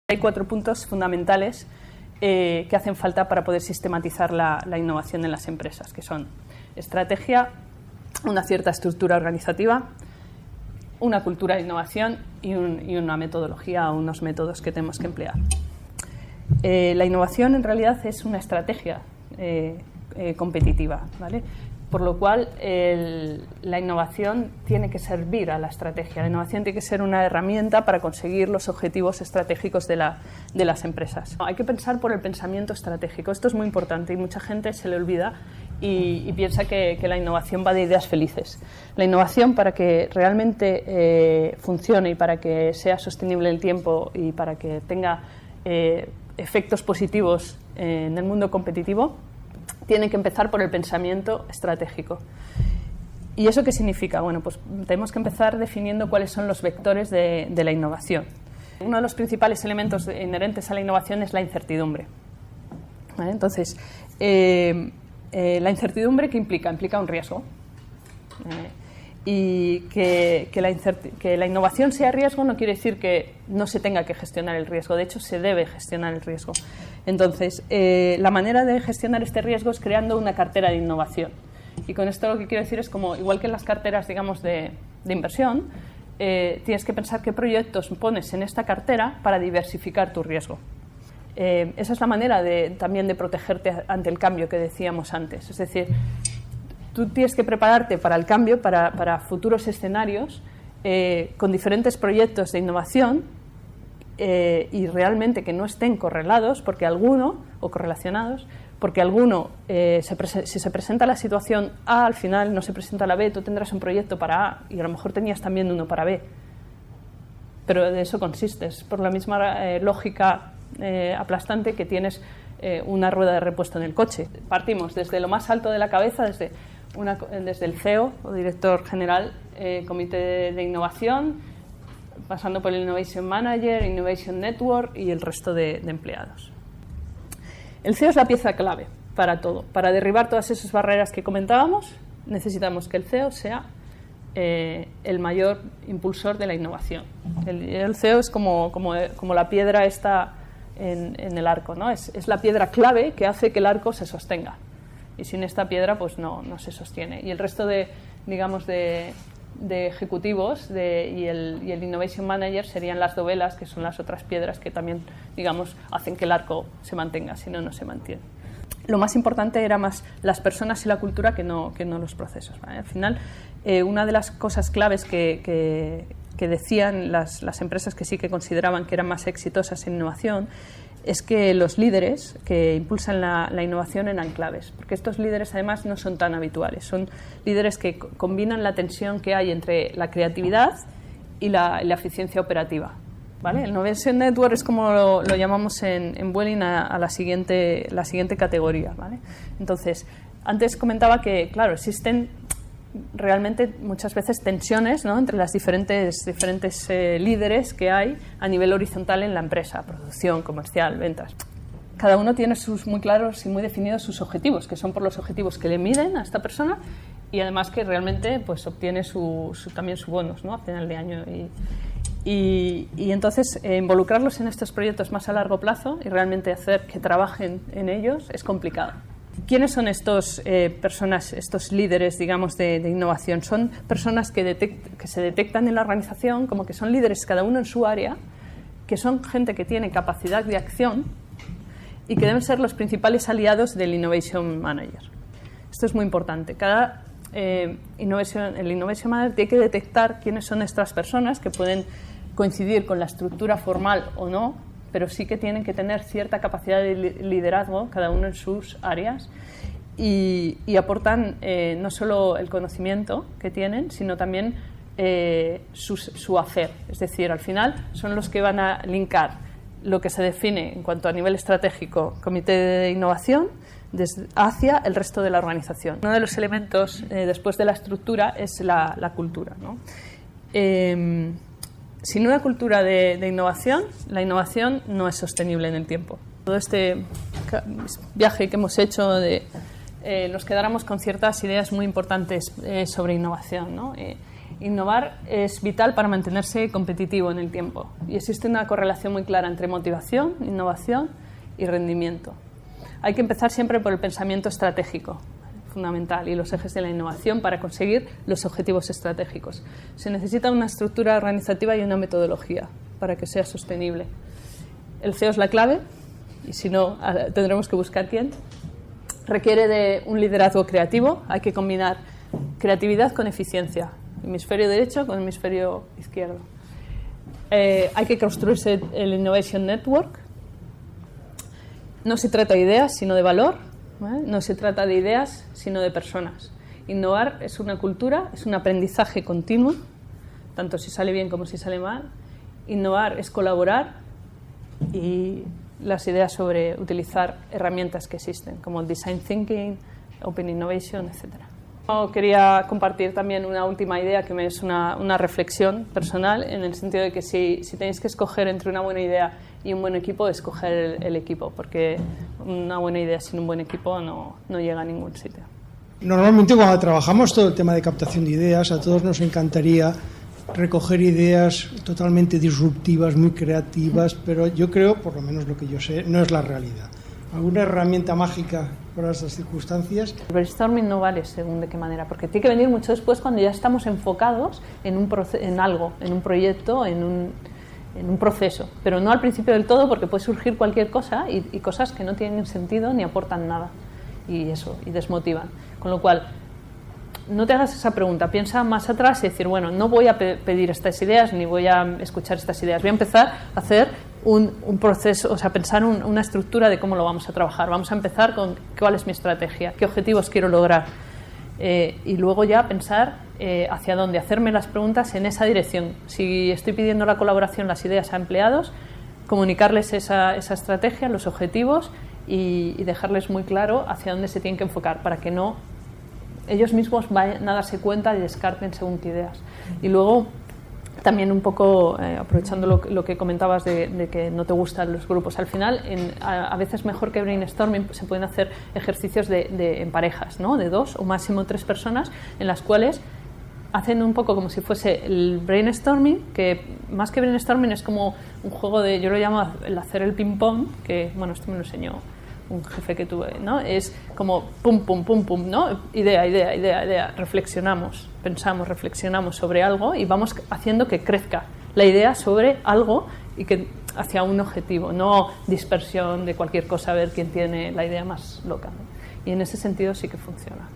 Hay 4 puntos fundamentales que hacen falta para poder sistematizar la innovación en las empresas, que son estrategia, una cierta estructura organizativa, una cultura de innovación y una metodología o unos métodos que tenemos que emplear. La innovación en realidad es una estrategia competitiva, ¿vale? Por lo cual la innovación tiene que servir a la estrategia. La innovación tiene que ser una herramienta para conseguir los objetivos estratégicos de las empresas. Hay que pensar por el pensamiento estratégico. Esto es muy importante y mucha gente se le olvida y piensa que la innovación va de ideas felices. La innovación, para que realmente funcione y para que sea sostenible en el tiempo y para que tenga efectos positivos en el mundo competitivo, tiene que empezar por el pensamiento estratégico. ¿Y eso qué significa? Bueno, pues tenemos que empezar definiendo cuáles son los vectores de la innovación. Uno de los principales elementos inherentes a la innovación es la incertidumbre. ¿Vale? Entonces, la incertidumbre, ¿qué implica? Implica un riesgo. Y que la innovación sea riesgo no quiere decir que no se tenga que gestionar el riesgo. De hecho, se debe gestionar el riesgo. Entonces, la manera de gestionar este riesgo es creando una cartera de innovación. Y con esto lo que quiero decir es como, igual que en las carteras, digamos, de inversión, tienes que pensar qué proyectos pones en esta cartera para diversificar tu riesgo. Esa es la manera también de protegerte ante el cambio que decíamos antes. Es decir, tú tienes que prepararte para el cambio, para futuros escenarios, con diferentes proyectos de innovación y realmente que no estén correlados, o correlacionados, porque alguno, si se presenta la situación A, al final no se presenta la B, tú tendrás un proyecto para A y a lo mejor tenías también uno para B. Pero de eso consiste, es por la misma lógica aplastante que tienes una rueda de repuesto en el coche. Partimos desde lo más alto de la cabeza, desde el CEO o director general, comité de innovación, pasando por el Innovation Manager, Innovation Network y el resto de empleados. El CEO es la pieza clave para todo. Para derribar todas esas barreras que comentábamos, necesitamos que el CEO sea el mayor impulsor de la innovación. El CEO es como la piedra esta en el arco, ¿no? Es la piedra clave que hace que el arco se sostenga. Y sin esta piedra pues no se sostiene. Y el resto de ejecutivos y el Innovation Manager serían las dovelas, que son las otras piedras que también, digamos, hacen que el arco se mantenga, si no, no se mantiene. Lo más importante era más las personas y la cultura que no los procesos, ¿vale? Al final, una de las cosas claves que decían las empresas que sí que consideraban que eran más exitosas en innovación es que los líderes que impulsan la innovación eran claves, porque estos líderes además no son tan habituales, son líderes que combinan la tensión que hay entre la creatividad y la eficiencia operativa, ¿vale? El Innovation Network es como lo llamamos en Vueling a la siguiente categoría, ¿vale? Entonces, antes comentaba que, claro, existen realmente muchas veces tensiones, ¿no?, entre las diferentes líderes que hay a nivel horizontal en la empresa, producción, comercial, ventas. Cada uno tiene muy claros y muy definidos sus objetivos, que son por los objetivos que le miden a esta persona y además que realmente pues obtiene también su bonus, ¿no?, a final de año. Y entonces involucrarlos en estos proyectos más a largo plazo y realmente hacer que trabajen en ellos es complicado. ¿Quiénes son estos líderes, digamos, de innovación? Son personas que se detectan en la organización como que son líderes cada uno en su área, que son gente que tiene capacidad de acción y que deben ser los principales aliados del Innovation Manager. Esto es muy importante. El Innovation Manager tiene que detectar quiénes son estas personas que pueden coincidir con la estructura formal o no, pero sí que tienen que tener cierta capacidad de liderazgo, cada uno en sus áreas, y aportan no solo el conocimiento que tienen, sino también su hacer. Es decir, al final son los que van a linkar lo que se define en cuanto a nivel estratégico, comité de innovación, hacia el resto de la organización. Uno de los elementos después de la estructura es la cultura, ¿no? Sin una cultura de innovación, la innovación no es sostenible en el tiempo. Todo este viaje que hemos hecho nos quedáramos con ciertas ideas muy importantes sobre innovación, ¿no? Innovar es vital para mantenerse competitivo en el tiempo y existe una correlación muy clara entre motivación, innovación y rendimiento. Hay que empezar siempre por el pensamiento estratégico, fundamental, y los ejes de la innovación para conseguir los objetivos estratégicos. Se necesita una estructura organizativa y una metodología para que sea sostenible. El CEO es la clave, y si no, tendremos que buscar quién. Requiere de un liderazgo creativo, hay que combinar creatividad con eficiencia, hemisferio derecho con hemisferio izquierdo. Hay que construirse el Innovation Network. No se trata de ideas, sino de valor, ¿vale? No se trata de ideas, sino de personas. Innovar es una cultura, es un aprendizaje continuo, tanto si sale bien como si sale mal. Innovar es colaborar y las ideas sobre utilizar herramientas que existen, como el Design Thinking, Open Innovation, etc. Quería compartir también una última idea que es una reflexión personal, en el sentido de que si tenéis que escoger entre una buena idea y un buen equipo, escoger el equipo, porque una buena idea sin un buen equipo no llega a ningún sitio. Normalmente cuando trabajamos todo el tema de captación de ideas, a todos nos encantaría recoger ideas totalmente disruptivas, muy creativas, pero yo creo, por lo menos lo que yo sé, no es la realidad. ¿Alguna herramienta mágica para estas circunstancias? El brainstorming no vale según de qué manera, porque tiene que venir mucho después, cuando ya estamos enfocados en algo, en un proyecto, en un proceso, pero no al principio del todo, porque puede surgir cualquier cosa y cosas que no tienen sentido ni aportan nada y desmotivan. Con lo cual, no te hagas esa pregunta, piensa más atrás y decir, bueno, no voy a pedir estas ideas ni voy a escuchar estas ideas, voy a empezar a hacer un proceso, o sea, pensar una estructura de cómo lo vamos a trabajar. Vamos a empezar con cuál es mi estrategia, qué objetivos quiero lograr, y luego ya pensar hacia dónde, hacerme las preguntas en esa dirección. Si estoy pidiendo la colaboración, las ideas a empleados, comunicarles esa estrategia, los objetivos y dejarles muy claro hacia dónde se tienen que enfocar, para que no ellos mismos vayan a darse cuenta y descarten según qué ideas. Y luego también un poco, aprovechando lo que comentabas de que no te gustan los grupos, al final a veces mejor que brainstorming se pueden hacer ejercicios en parejas, ¿no? De 2 o máximo 3 personas, en las cuales hacen un poco como si fuese el brainstorming, que más que brainstorming es como un juego de, yo lo llamo el hacer el ping pong, que bueno, esto me lo enseñó un jefe que tuve, ¿no? Es como pum, pum, pum, pum, ¿no? Idea, reflexionamos, pensamos, reflexionamos sobre algo y vamos haciendo que crezca la idea sobre algo y que hacia un objetivo, no dispersión de cualquier cosa, a ver quién tiene la idea más loca, ¿no? Y en ese sentido sí que funciona.